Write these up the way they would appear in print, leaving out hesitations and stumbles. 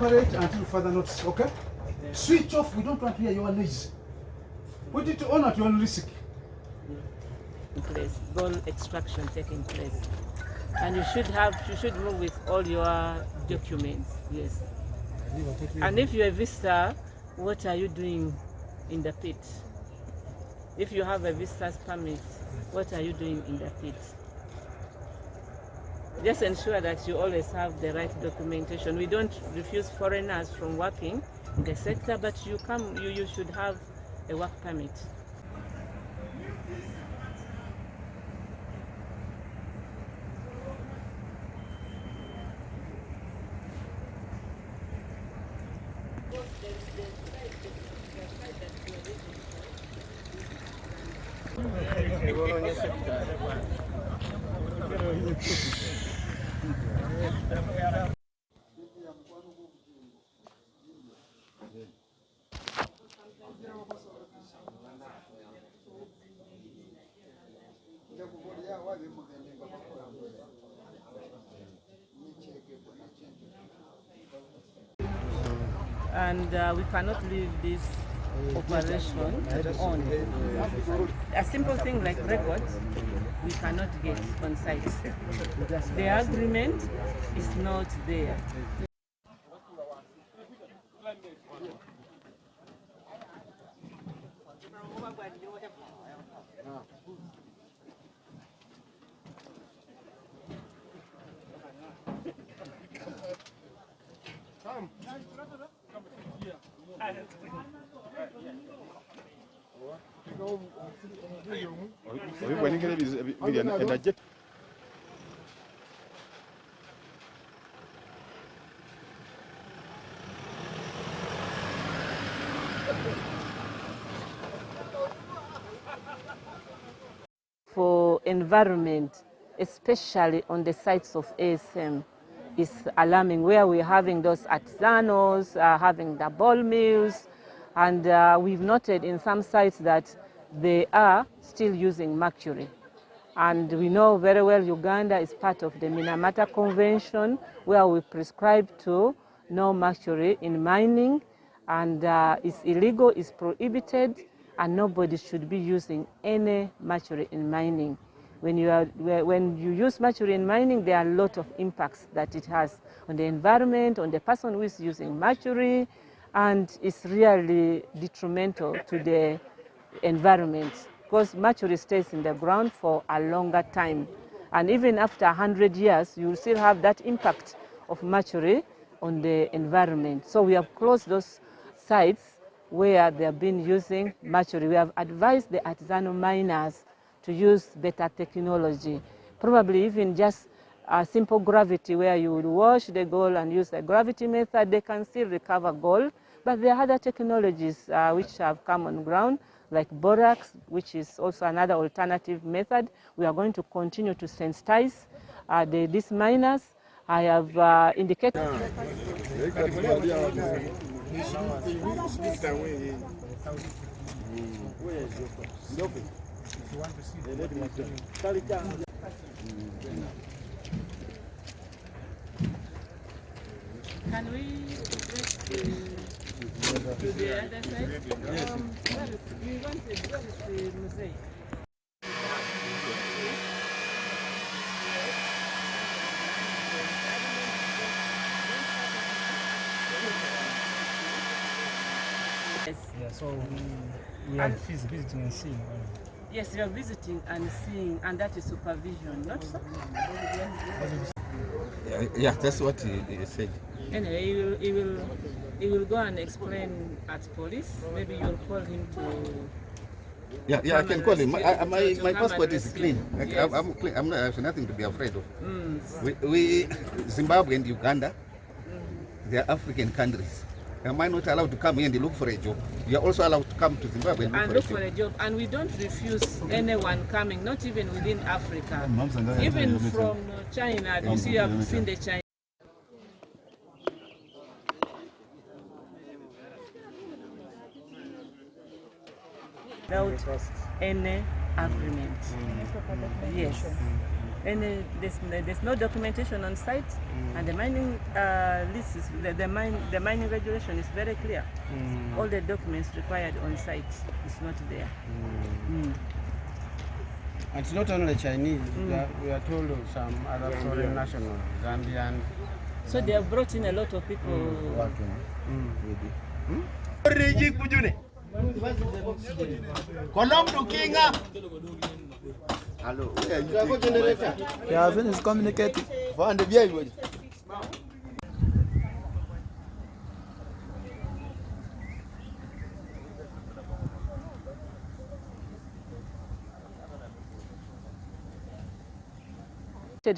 operate until further notice, okay? Switch off, we don't want to hear your noise. Put it on at your own risk. Place, gold extraction taking place. And you should move with all your documents, yes. And if you're a visitor, what are you doing in the pit? If you have a visitor's permit, what are you doing in the pit? Just ensure that you always have the right documentation. We don't refuse foreigners from working in the sector, but you should have a work permit. And we cannot leave this operation on. A simple thing like records, we cannot get on site. The agreement is not there. For environment, especially on the sites of ASM, is alarming, where we're having those artisanals, having the ball mills, and we've noted in some sites that they are still using mercury. And we know very well Uganda is part of the Minamata Convention, where we prescribe to no mercury in mining, and it's illegal, it's prohibited, and nobody should be using any mercury in mining. When you use mercury in mining, there are a lot of impacts that it has on the environment, on the person who is using mercury, and it's really detrimental to the environment, because mercury stays in the ground for a longer time. And even after 100 years, you will still have that impact of mercury on the environment. So we have closed those sites where they have been using mercury. We have advised the artisanal miners to use better technology, probably even just a simple gravity, where you would wash the gold and use the gravity method. They can still recover gold, but there are other technologies which have come on ground, like borax, which is also another alternative method. We are going to continue to sensitize these miners. I have indicated. Can we to the other side? We wanted, where is the mosaic? Yes. Yeah, so we are visiting and seeing. Yes, we are visiting and seeing, and that is supervision, not so? Yeah, that's what he said. Anyway, he will go and explain at police. Maybe you'll call him to. Yeah, I can call him. My passport is clean. Yes. I'm clean. I have nothing to be afraid of. We Zimbabwe and Uganda, they are African countries. Am I not allowed to come here and look for a job? You are also allowed to come to Zimbabwe and look for a job. And we don't refuse anyone coming, not even within Africa. Even from China, you see, I've seen the China. Without any agreement. Yes. And there's no documentation on site, and the mining list is the mining regulation is very clear. All the documents required on site is not there. And it's not only Chinese. We are told of some other foreign nationals, Zambian. So they have brought in a lot of people working. Hello. Yeah, finished communicating.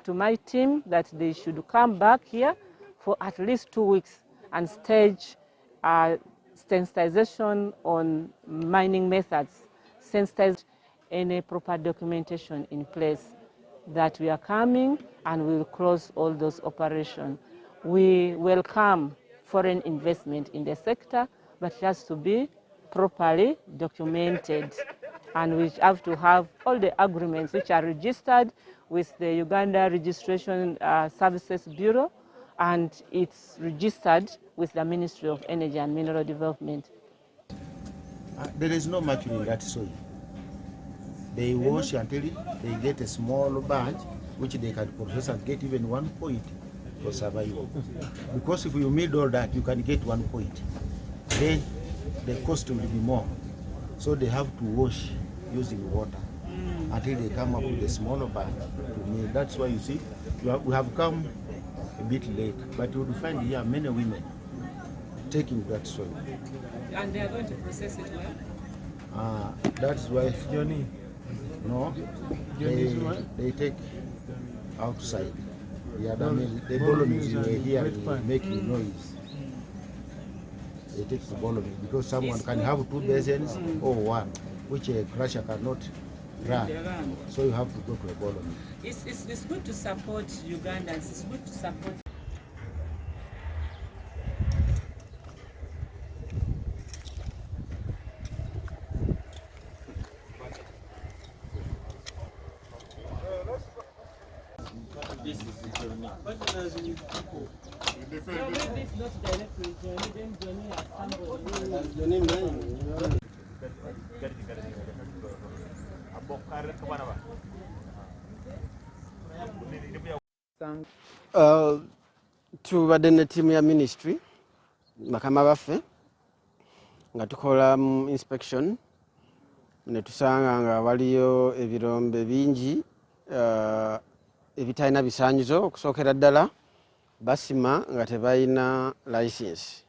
To my team that they should come back here for at least 2 weeks and stage sensitization on mining methods, sensitize any proper documentation in place that we are coming and we will close all those operations. We welcome foreign investment in the sector, but it has to be properly documented. And we have to have all the agreements which are registered with the Uganda Registration Services Bureau, and it's registered with the Ministry of Energy and Mineral Development. There is no mercury in that soil. They wash until they get a small batch, which they can process and get even 1 point for survival. Because if you made all that, you can get 1 point. Then the cost will be more. So they have to wash using water until they come up with a smaller batch to mill. That's why you see, we have come a bit late, but you will find here many women taking that soil. And they are going to process it well? That's why Johnny. no, they take outside. The other mill, the bolognese were here making noise. They take the bolognese because someone can have 2 basins or 1, which a crusher cannot run. So you have to go to a bolognese. It's good to support Ugandans. It's good to support. Tubadde ne ttiimu ya ministry bakama baffe nga tukola inspection ne tusanga nga waliyo ebirombe bingi ebitalina bisaanyizo. Okusookera ddala basima nga tebalina license.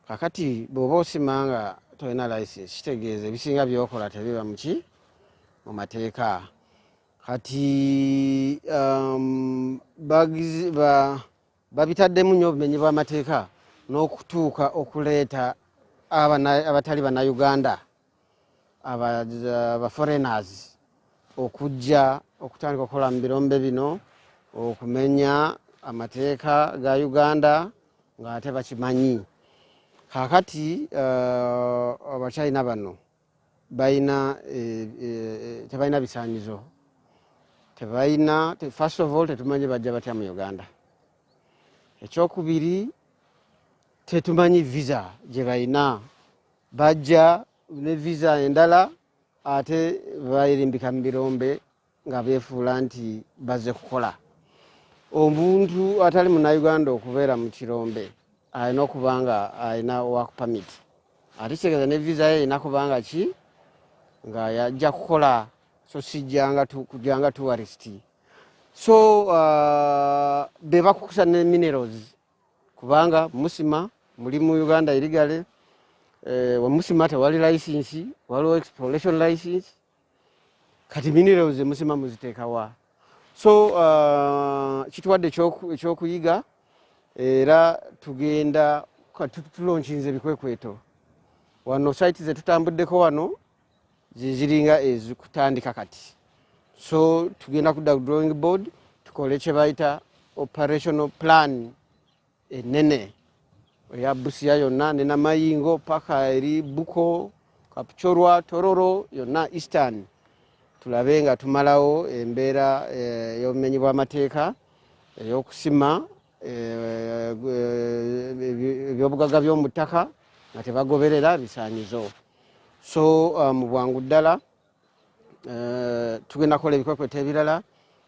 Kakati bw'oba osima nga tolina license kitegeeza ebisinga byokola tebiba muki mu mateeka. Kati babitaddemu nnyo obumenyi bw'amateeka n'okutuuka okuleeta abatali bannayuganda aba foreigners okujja okutandika okukola mu birombe bino, okumenya amateeka ga Uganda ng'ate bakimanyi. Kaakati Abachina bano tebalina bisaanyizo. First of all, tetumanyi bajja batya mu Uganda. Ekyokubiri, tetumanyi visa gye balina. Bajja ne visa endala ate bayirimbika mu birombe nga beefuula nti bazze kukola. Omuntu atali munnayuganda okubeera mu kirombe alina okuba nga alina work permit. Ate kitegeeza ne visa ye erina kuba nga ki nga yajja kukola, so kujjanga tourist. So be bakukusa ne minerals kubanga musima muli mu Uganda illegally. Wamusima tewali license, waliwo exploration license. Kati minerals musima muziteekawa. So kituwadde ekyokuyiga era tugenda tulonkinze ebikwekweto. Wano site ze tutambuddeko wano ziringa ezikutandika kati. So tugenda kudda ku drawing board tukole kye bayita operational plan enene eya Busia yonna ne Namayingo paka eri Buko, Kapchorwa, Tororo yonna Eastern. tulabe nga tumalawo embeera y'obumenyi bw'amateeka ey'okusima ebyobugagga by'omu ttaka nga tebagoberera bisaanyizo. So mu bwangu ddala tugenda kukola ebikwekweto ebirala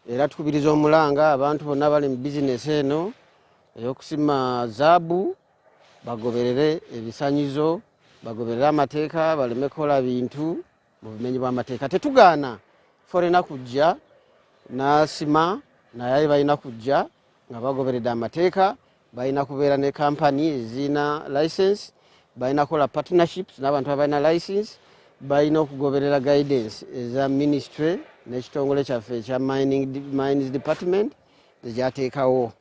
era tukubiriza omulanga abantu bonna bali mu bizinesi eno ey'okusima zaabu bagoberere ebisaanyizo, bagoberere amateeka, baleme kukola bintu mu bumenyi bw'amateeka. Tetugaana forena kujja n'asima naye balina kujja nga bagoberedde amateeka, balina kubeera ne kampani ezirina license, balina kukola partnerships n'abantu abalina license, balina okugoberera guidance eza ministry n'ekitongole kyaffe ekya mines department ezyateekawo.